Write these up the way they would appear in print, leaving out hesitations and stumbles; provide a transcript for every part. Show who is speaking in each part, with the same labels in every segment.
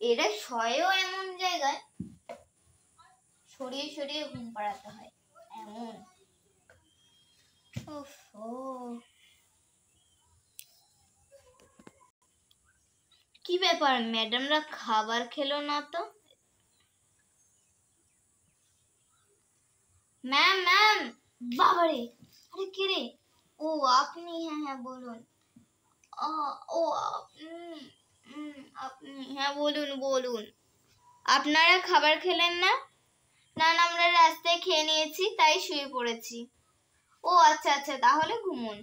Speaker 1: এরা শয়েও এমন জায়গায়, সরিয়ে সরিয়ে ঘুম পাড়াতে হয় এমন। কি ব্যাপার, ম্যাডামরা খাবার খেলো না তো? ম্যাম ম্যাম, বাবারে, আরে কে রে? ও আপনি? হ্যাঁ হ্যাঁ বলুন। ও আপনি, হ্যাঁ বলুন বলুন। আপনারা খাবার খেলেন না? না না, আমরা রাস্তায় খেয়ে নিয়েছি, তাই শুয়ে পড়েছি। ও আচ্ছা আচ্ছা, তাহলে ঘুমুন।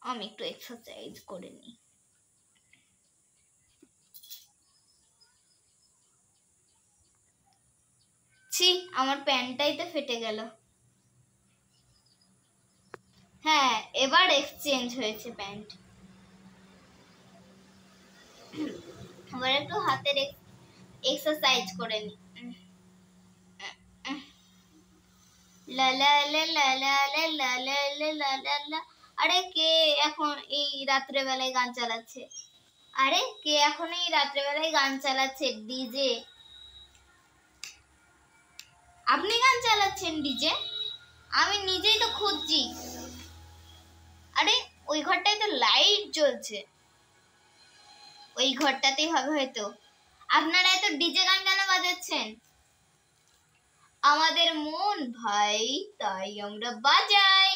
Speaker 1: আমি একটু এক্সারসাইজ করে নিই। ছি, আমার প্যান্টটাই তো ফেটে গেল। হ্যাঁ, এবার এক্সচেঞ্জ হয়েছে প্যান্ট। এবার একটু হাতের এক্সারসাইজ করে নি। লা লা লা লা লা লা লা লা লা লা লা লা। আরে কে এখন এই রাত্রে বেলায় গান চালাচ্ছে? আরে কে এখন এই রাত্রে বেলায় গান চালাচ্ছে? ডিজে? আপনি গান চালাচ্ছেন ডিজে? আমি নিজেই তো খুঁজছি। আরে ওই ঘরটায় তো লাইট জ্বলছে, ওই ঘরটাতেই হবে হয়তো। আপনারা এত ডিজে গান কেন বাজাচ্ছেন? আমাদের মন ভাই, তাই আমরা বাজাই।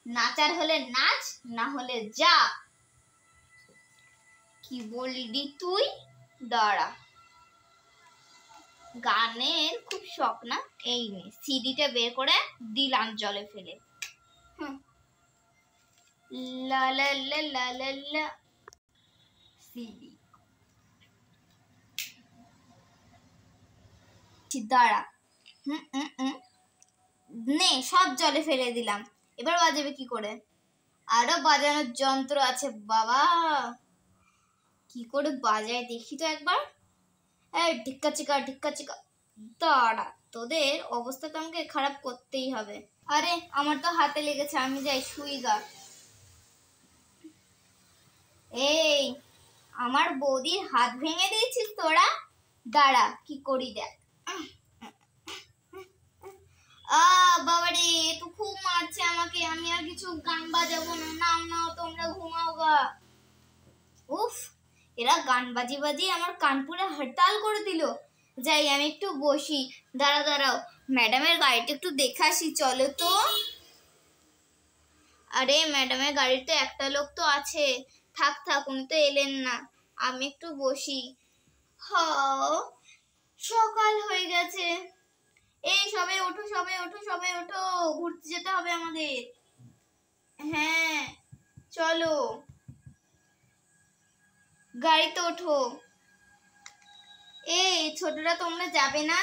Speaker 1: নাচার হলে নাচ, না হলে যা। কি বললি তুই? দাঁড়া, গানের খুব শখ না? এই নে সিডিটা বের করে দিলাম জলে ফেলে। লা লা লা লা লা লা। সিডি দাঁড়া, নে সব জলে ফেলে দিলাম। এবার বাজাবে কি করে? আরো বাজানোর যন্ত্র আছে বাবা, কি করে বাজায় দেখি তো একবার। এই ঢিক্কা চিকা ঢিক্কা চিকা। দাঁড়া, তোদের অবস্থা তো আমাকে খারাপ করতেই হবে। আরে আমার তো হাতে লেগেছে, আমি যাই শুই গা। এই আমার বৌদির হাত ভেঙে দিয়েছিস তোরা? দাঁড়া কি করি দেখ। বাবারে, তো খুব মারছে আমাকে। আমি আর কিছু গান বাজাবো না। নাও নাও, তোমরা ঘুমাও গা। উফ, এরা গান বাজি বাজি আমার কানপুরে হরতাল করে দিল। যাই আমি একটু বসি। দাঁড়াও দাঁড়াও, ম্যাডামের গাড়িটা একটু দেখে আসি, চলো তো। আরে ম্যাডামের গাড়িতে একটা লোক তো আছে। থাক থাক, উনি তো এলেন না, আমি একটু বসি। সকাল হয়ে গেছে। এই সবাই ওঠো, সবাই ওঠো, সবাই ওঠো, ঘুরতে যেতে হবে আমাদের। হ্যাঁ চলো, গাড়িতে ওঠো। এই ছোটরা, তোমরা যাবে না?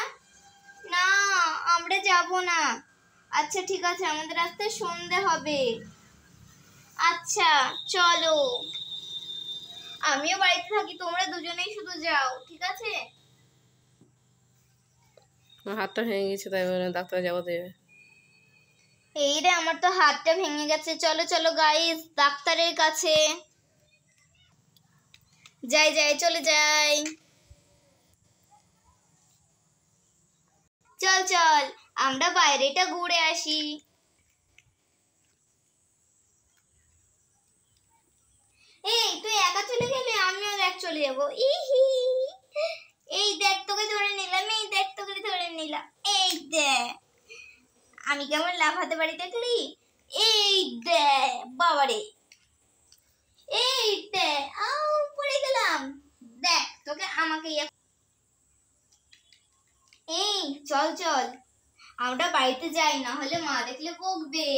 Speaker 1: না, আমরা যাব না। আচ্ছা ঠিক আছে, আমাদের রাস্তায় সন্ধে হবে। আচ্ছা চলো, আমিও বাড়িতে থাকি, তোমরা দুজনেই শুধু যাও, ঠিক আছে?
Speaker 2: হাতটা ভেঙে গেছে, তাই ডাক্তার যাবো দেবে।
Speaker 1: এই রে, আমার তো হাতটা ভেঙে গেছে। চলো চলো গাইস, ডাক্তারের কাছে যাই যাই, চলে যাই। চল চল, আমরা বাইরেটা ঘুরে আসি। এই তুই একা চলে গেলে, আমিও দেখ চলে যাবো। ইহি, এই দেখ তোকে ধরে নিলাম, এই দেখ তোকে ধরে নিলাম, এই দেখ আমি কেমন লাফাতে পারি দেখলি? এই দেখ বাবারে, এই দেখ পড়ে গেলাম। দেখ তোকে, আমাকে এই চল চল, আমরা বাড়িতে যাই, না হলে মা দেখলে বকবে।